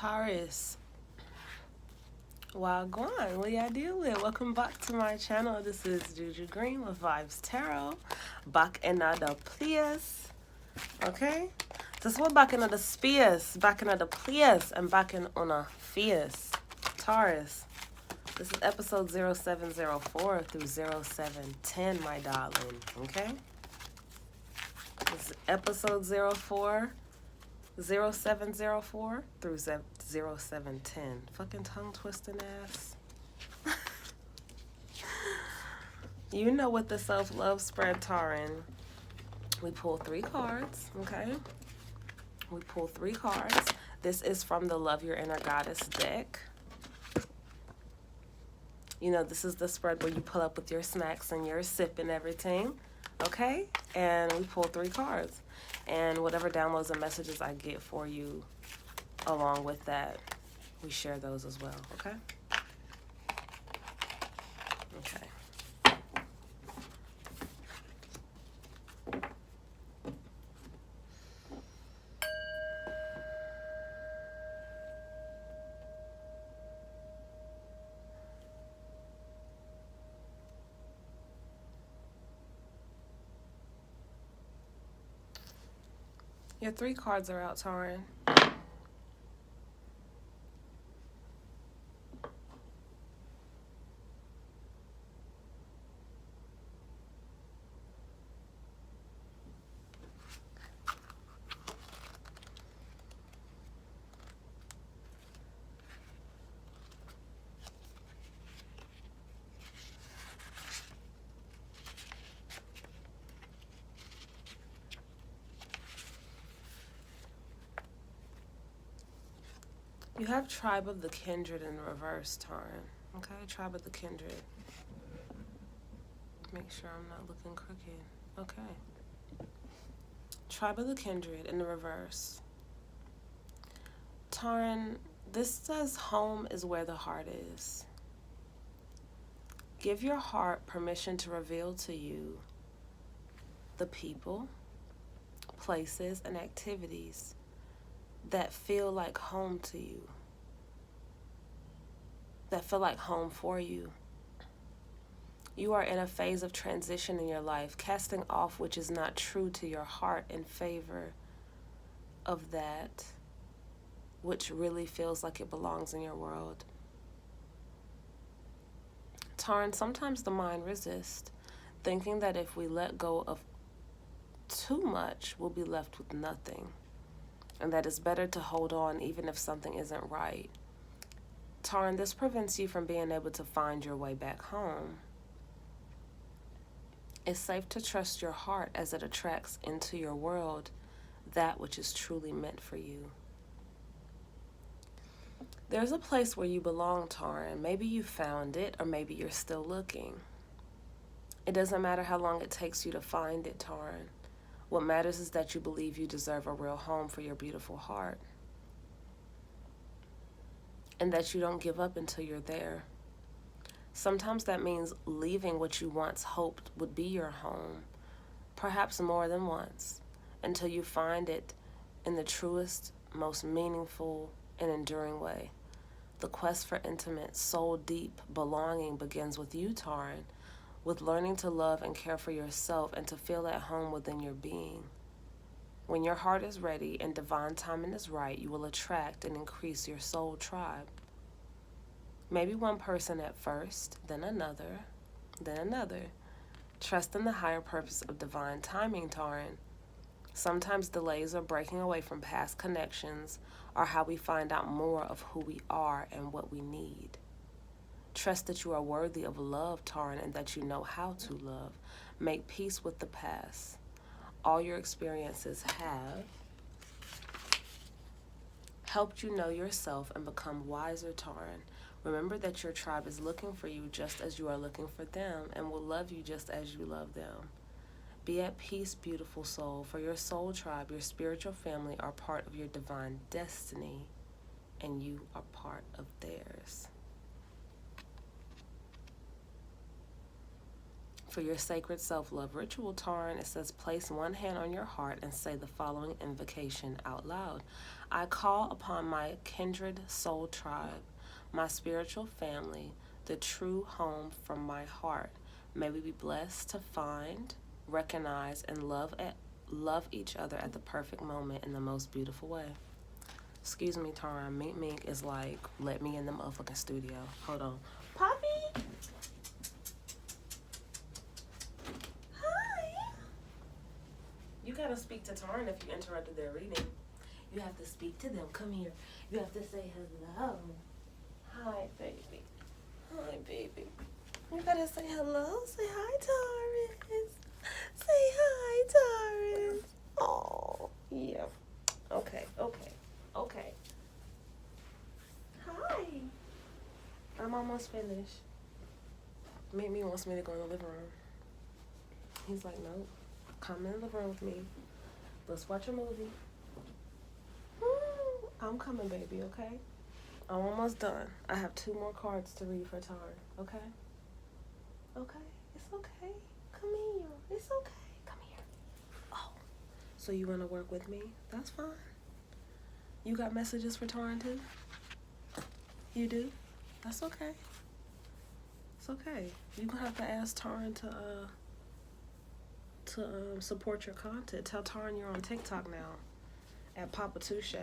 Taurus. Wagwan, what y'all deal with? Welcome back to my channel. This is Juju Green with Vibes Tarot. Back in the place. Okay? This one back in the space, back in the place, and back in on a fierce. Taurus. This is episode 0704 through 0710, my darling. Okay? This is episode 0704 through 0710. Fucking tongue twisting ass. You know what the self-love spread, Taurine. We pull 3 cards, okay? We pull 3 cards. This is from the Love Your Inner Goddess deck. You know, this is the spread where you pull up with your snacks and your sip and everything, okay? And we pull 3 cards. And whatever downloads and messages I get for you along with that, we share those as well, okay? Okay. Your 3 cards are out, Taurine. You have Tribe of the Kindred in reverse, Taurine. Okay, Tribe of the Kindred. Make sure I'm not looking crooked. Okay. Tribe of the Kindred in the reverse. Taurine, this says home is where the heart is. Give your heart permission to reveal to you the people, places, and activities that feel like home to you, that feel like home for you. You are in a phase of transition in your life, casting off which is not true to your heart in favor of that which really feels like it belongs in your world. Taurine, sometimes the mind resists, thinking that if we let go of too much, we'll be left with nothing, and that it's better to hold on even if something isn't right. Taurine, this prevents you from being able to find your way back home. It's safe to trust your heart as it attracts into your world that which is truly meant for you. There's a place where you belong, Taurine. Maybe you found it, or maybe you're still looking. It doesn't matter how long it takes you to find it, Taurine. What matters is that you believe you deserve a real home for your beautiful heart, and that you don't give up until you're there. Sometimes that means leaving what you once hoped would be your home, perhaps more than once, until you find it in the truest, most meaningful, and enduring way. The quest for intimate, soul-deep belonging begins with you, Taurine, with learning to love and care for yourself and to feel at home within your being. When your heart is ready and divine timing is right, you will attract and increase your soul tribe. Maybe one person at first, then another, then another. Trust in the higher purpose of divine timing, Taurine. Sometimes delays or breaking away from past connections are how we find out more of who we are and what we need. Trust that you are worthy of love, Taurine, and that you know how to love. Make peace with the past. All your experiences have helped you know yourself and become wiser, Taurine. Remember that your tribe is looking for you just as you are looking for them, and will love you just as you love them. Be at peace, beautiful soul, for your soul tribe, your spiritual family, are part of your divine destiny, and you are part of theirs. For your sacred self-love ritual, Taurine, it says place one hand on your heart and say the following invocation out loud. I call upon my kindred soul tribe, my spiritual family, the true home from my heart. May we be blessed to find, recognize, and love each other at the perfect moment in the most beautiful way. Excuse me, Taurine. Meet Mink is like, let me in the motherfucking studio. Hold on. Poppy? Hi. You gotta speak to Taurine if you interrupted their reading. You have to speak to them. Come here. You have to say hello. Hi, baby. Hi, baby. You gotta say hello. Say hi, Taurus. Say hi, Taurus. Oh, yeah. Okay. Hi. I'm almost finished. Mimi wants me to go in the living room. He's like, nope. Come in the living room with me. Let's watch a movie. I'm coming, baby, okay? I'm almost done. I have 2 more cards to read for Taurus, okay? Okay? It's okay. Come here. It's okay. Come here. Oh. So you want to work with me? That's fine. You got messages for Taurus too? You do? That's okay. It's okay. You're going to have to ask Taurus to support your content. Tell Taurus you're on TikTok now at Papa Touche.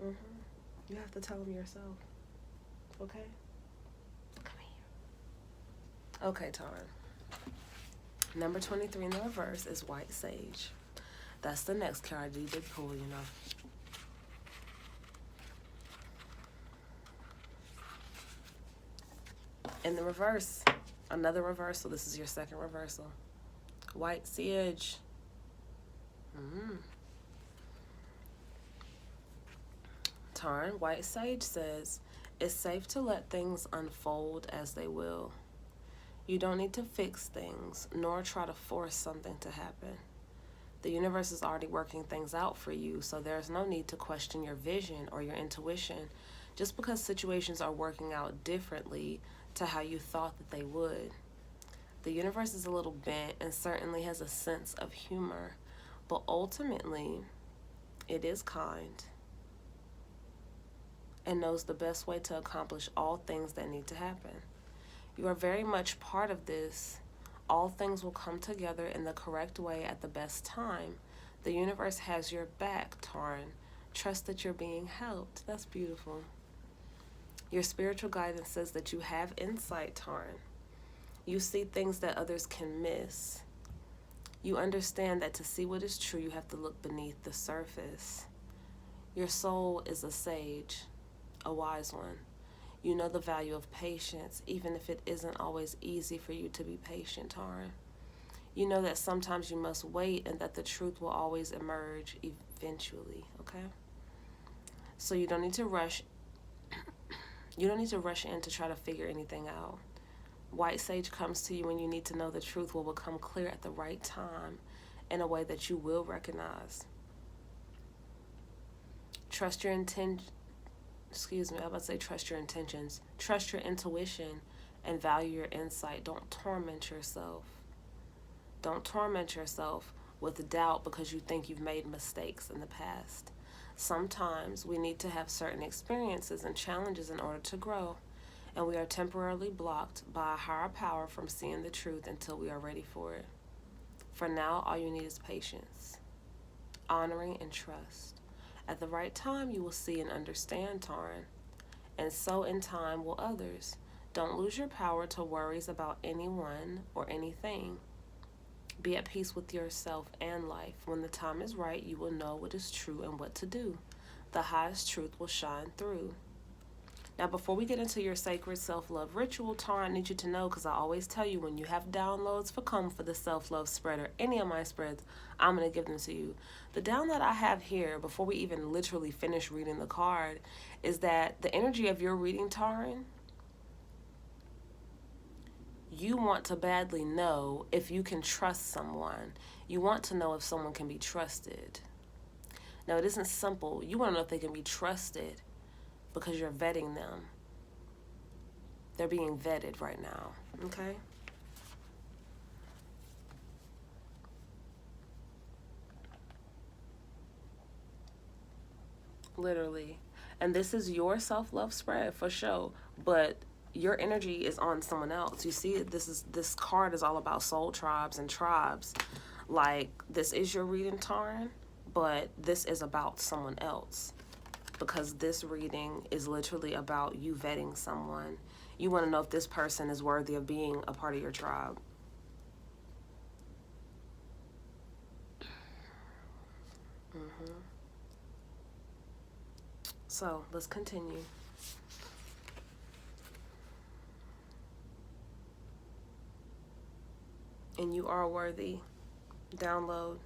You have to tell him yourself. Okay? Come here. Okay, Taurus. Number 23 in the reverse is White Sage. That's the next card you did pull, you know. In the reverse, another reversal. This is your second reversal. White Sage. Taurus, White Sage says, it's safe to let things unfold as they will. You don't need to fix things, nor try to force something to happen. The universe is already working things out for you, so there's no need to question your vision or your intuition just because situations are working out differently to how you thought that they would. The universe is a little bent and certainly has a sense of humor, but ultimately, it is kind and knows the best way to accomplish all things that need to happen. You are very much part of this. All things will come together in the correct way at the best time. The universe has your back, Taurus. Trust that you're being helped. That's beautiful. Your spiritual guidance says that you have insight, Taurus. You see things that others can miss. You understand that to see what is true, you have to look beneath the surface. Your soul is a sage, a wise one. You know the value of patience, even if it isn't always easy for you to be patient, Taurus. You know that sometimes you must wait and that the truth will always emerge eventually, okay? So you don't need to rush. You don't need to rush in to try to figure anything out. White Sage comes to you when you need to know the truth will become clear at the right time in a way that you will recognize. Trust your intentions. Trust your intentions. Trust your intuition and value your insight. Don't torment yourself. Don't torment yourself with doubt because you think you've made mistakes in the past. Sometimes we need to have certain experiences and challenges in order to grow, and we are temporarily blocked by a higher power from seeing the truth until we are ready for it. For now, all you need is patience, honoring, and trust. At the right time, you will see and understand, Taurus, and so in time will others. Don't lose your power to worries about anyone or anything. Be at peace with yourself and life. When the time is right, you will know what is true and what to do. The highest truth will shine through. Now, before we get into your sacred self-love ritual, Taurus, I need you to know, because I always tell you when you have downloads for the self-love spread or any of my spreads, I'm going to give them to you. The down that I have here, before we even literally finish reading the card, is that the energy of your reading, Taurus, you want to badly know if you can trust someone. You want to know if someone can be trusted. Now, it isn't simple. You want to know if they can be trusted because you're vetting them. They're being vetted right now, okay? Literally. And this is your self-love spread for sure, but your energy is on someone else. You see, this card is all about soul tribes and tribes. Like, this is your reading, Taryn, but this is about someone else, because this reading is literally about you vetting someone. You want to know if this person is worthy of being a part of your tribe. So let's continue. And you are worthy. Download.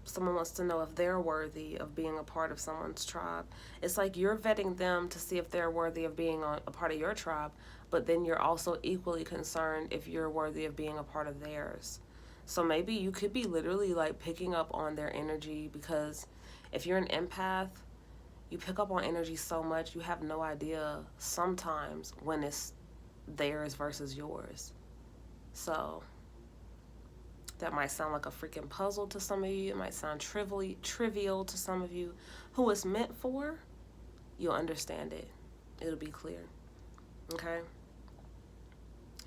Someone wants to know if they're worthy of being a part of someone's tribe. It's like you're vetting them to see if they're worthy of being a part of your tribe, but then you're also equally concerned if you're worthy of being a part of theirs. So maybe you could be literally like picking up on their energy, because if you're an empath, you pick up on energy so much you have no idea sometimes when it's theirs versus yours. So that might sound like a freaking puzzle to some of you. It might sound trivial to some of you. Who it's meant for, you'll understand it. It'll be clear. Okay?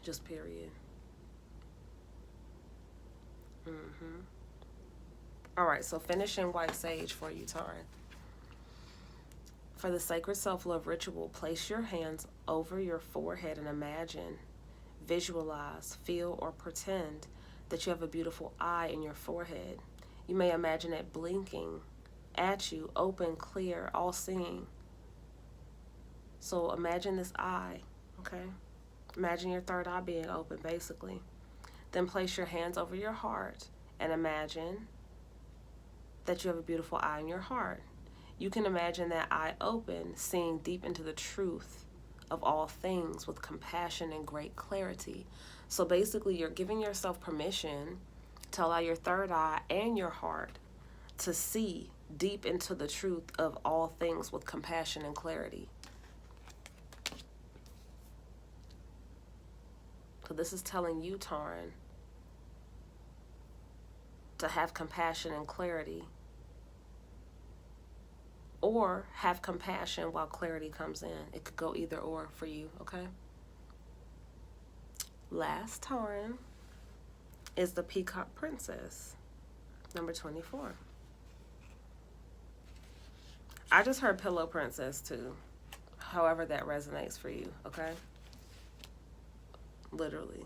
Just period. All right, so finishing White Sage for you, Taryn. For the sacred self-love ritual, place your hands over your forehead and imagine, visualize, feel, or pretend that you have a beautiful eye in your forehead. You may imagine it blinking at you, open, clear, all seeing. So imagine this eye, okay? Imagine your third eye being open, basically. Then place your hands over your heart and imagine that you have a beautiful eye in your heart. You can imagine that eye open, seeing deep into the truth of all things with compassion and great clarity. So basically, you're giving yourself permission to allow your third eye and your heart to see deep into the truth of all things with compassion and clarity. So this is telling you, Taryn, to have compassion and clarity, or have compassion while clarity comes in. It could go either or for you, okay? Last Taryn is the Peacock Princess, number 24. I just heard Pillow Princess too, however that resonates for you, okay? Literally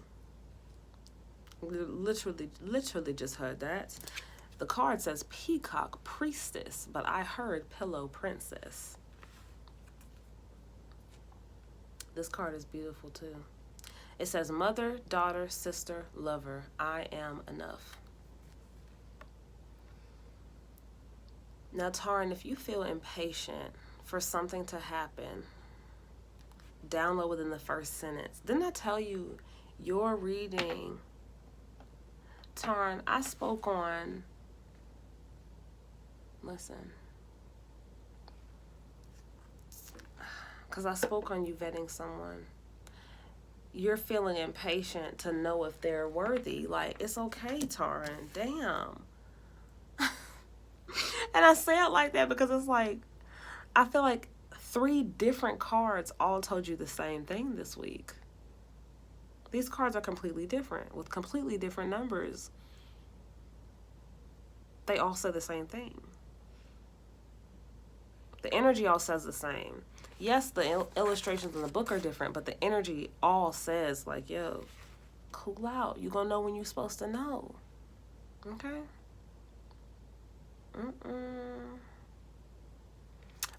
just heard that. The card says Peacock Priestess, but I heard Pillow Princess. This card is beautiful too. It says, mother, daughter, sister, lover, I am enough. Now, Taryn, if you feel impatient for something to happen, download within the first sentence. Didn't I tell you your reading? Taryn, I spoke on, listen, because I spoke on you vetting someone. You're feeling impatient to know if they're worthy. Like, it's okay, Taryn. Damn. And I say it like that because it's like, I feel like 3 different cards all told you the same thing this week. These cards are completely different with completely different numbers. They all say the same thing. The energy all says the same. Yes, the illustrations in the book are different, but the energy all says, like, yo, cool out. You're going to know when you're supposed to know. Okay?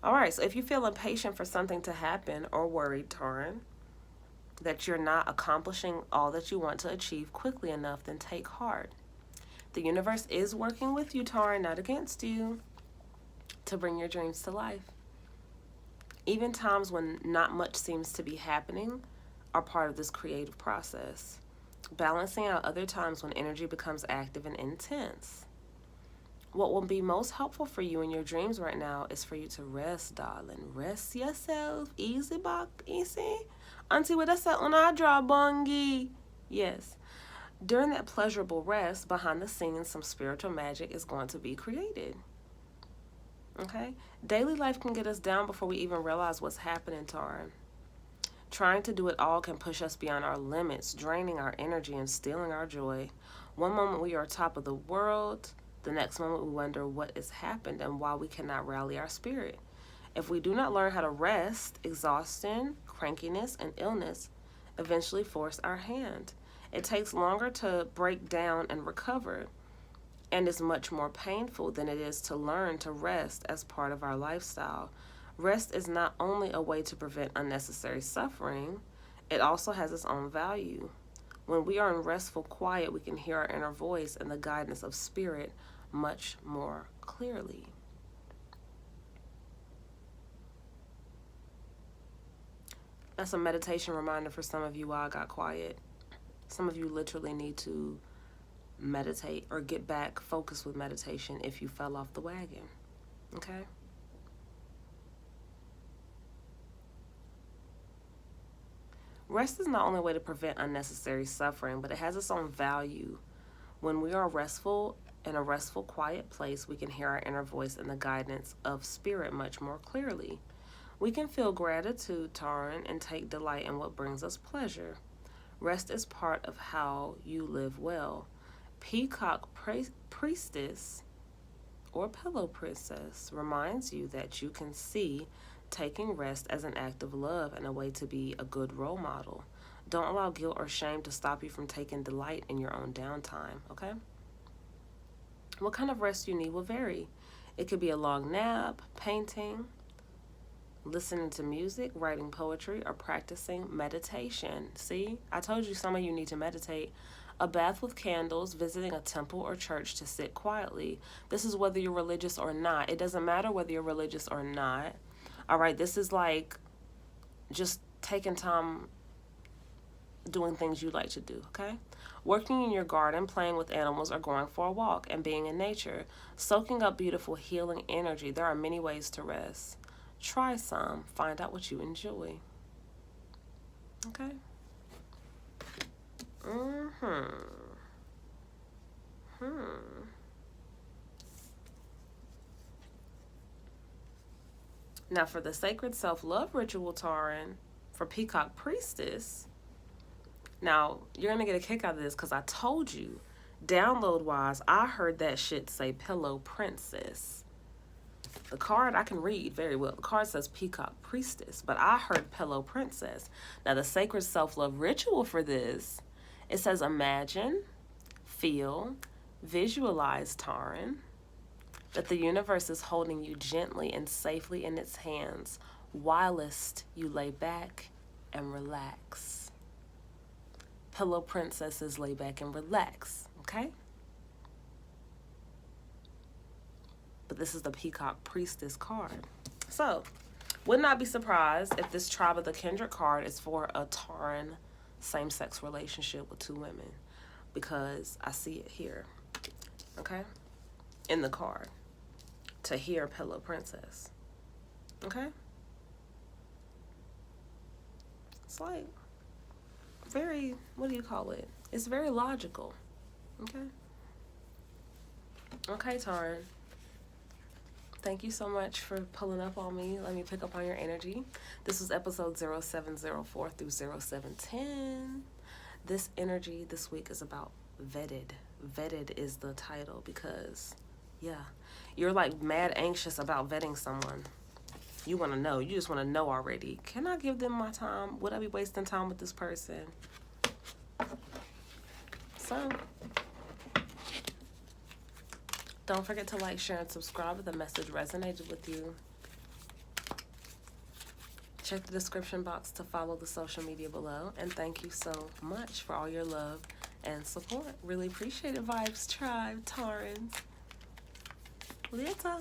All right, so if you feel impatient for something to happen or worried, Taryn, that you're not accomplishing all that you want to achieve quickly enough, then take heart. The universe is working with you, Taryn, not against you, to bring your dreams to life. Even times when not much seems to be happening are part of this creative process, balancing out other times when energy becomes active and intense. What will be most helpful for you in your dreams right now is for you to rest, darling. Rest yourself. Easy, bak, easy. Auntie, what I said on our draw, bongi. Yes. During that pleasurable rest, behind the scenes, some spiritual magic is going to be created. Okay? Daily life can get us down before we even realize what's happening, Taurus. Trying to do it all can push us beyond our limits, draining our energy and stealing our joy. One moment we are top of the world, the next moment we wonder what has happened and why we cannot rally our spirit. If we do not learn how to rest, exhaustion, crankiness, and illness eventually force our hand. It takes longer to break down and recover, and is much more painful than it is to learn to rest as part of our lifestyle. Rest is not only a way to prevent unnecessary suffering, it also has its own value. When we are in restful quiet, we can hear our inner voice and the guidance of spirit much more clearly. That's a meditation reminder for some of you while I got quiet. Some of you literally need to meditate or get back focused with meditation if you fell off the wagon. Okay? Rest is not only a way to prevent unnecessary suffering, but it has its own value. When we are restful in a restful, quiet place, we can hear our inner voice and the guidance of spirit much more clearly. We can feel gratitude, Taurus, and take delight in what brings us pleasure. Rest is part of how you live well. Peacock Priestess or Pillow Princess reminds you that you can see taking rest as an act of love and a way to be a good role model. Don't allow guilt or shame to stop you from taking delight in your own downtime, okay? What kind of rest you need will vary. It could be a long nap, painting, listening to music, writing poetry, or practicing meditation. See, I told you some of you need to meditate. A bath with candles, visiting a temple or church to sit quietly. This is whether you're religious or not. It doesn't matter whether you're religious or not. All right, this is like just taking time doing things you like to do, okay? Working in your garden, playing with animals, or going for a walk and being in nature. Soaking up beautiful healing energy. There are many ways to rest. Try some. Find out what you enjoy. Okay? Now for the sacred self-love ritual, Taurus, for Peacock Priestess, now you're going to get a kick out of this because I told you, download-wise, I heard that shit say Pillow Princess. The card I can read very well. The card says Peacock Priestess, but I heard Pillow Princess. Now the sacred self-love ritual for this, it says imagine, feel, visualize, Taurus, that the universe is holding you gently and safely in its hands whilst you lay back and relax. Pillow Princesses lay back and relax, okay? But this is the Peacock Priestess card. So, would not be surprised if this Tribe of the Kindred card is for a Taurus same-sex relationship with two women, because I see it here, okay? In the card. To hear Pillow Princess. Okay? It's like very, what do you call it? It's very logical. Okay? Okay, Taurus. Thank you so much for pulling up on me. Let me pick up on your energy. This was episode 0704 through 0710. This energy this week is about vetted. Vetted is the title because, yeah, you're like mad anxious about vetting someone. You want to know. You just want to know already. Can I give them my time? Would I be wasting time with this person? So, don't forget to like, share, and subscribe if the message resonated with you. Check the description box to follow the social media below. And thank you so much for all your love and support. Really appreciate it, Vibes Tribe, Taurus. Later.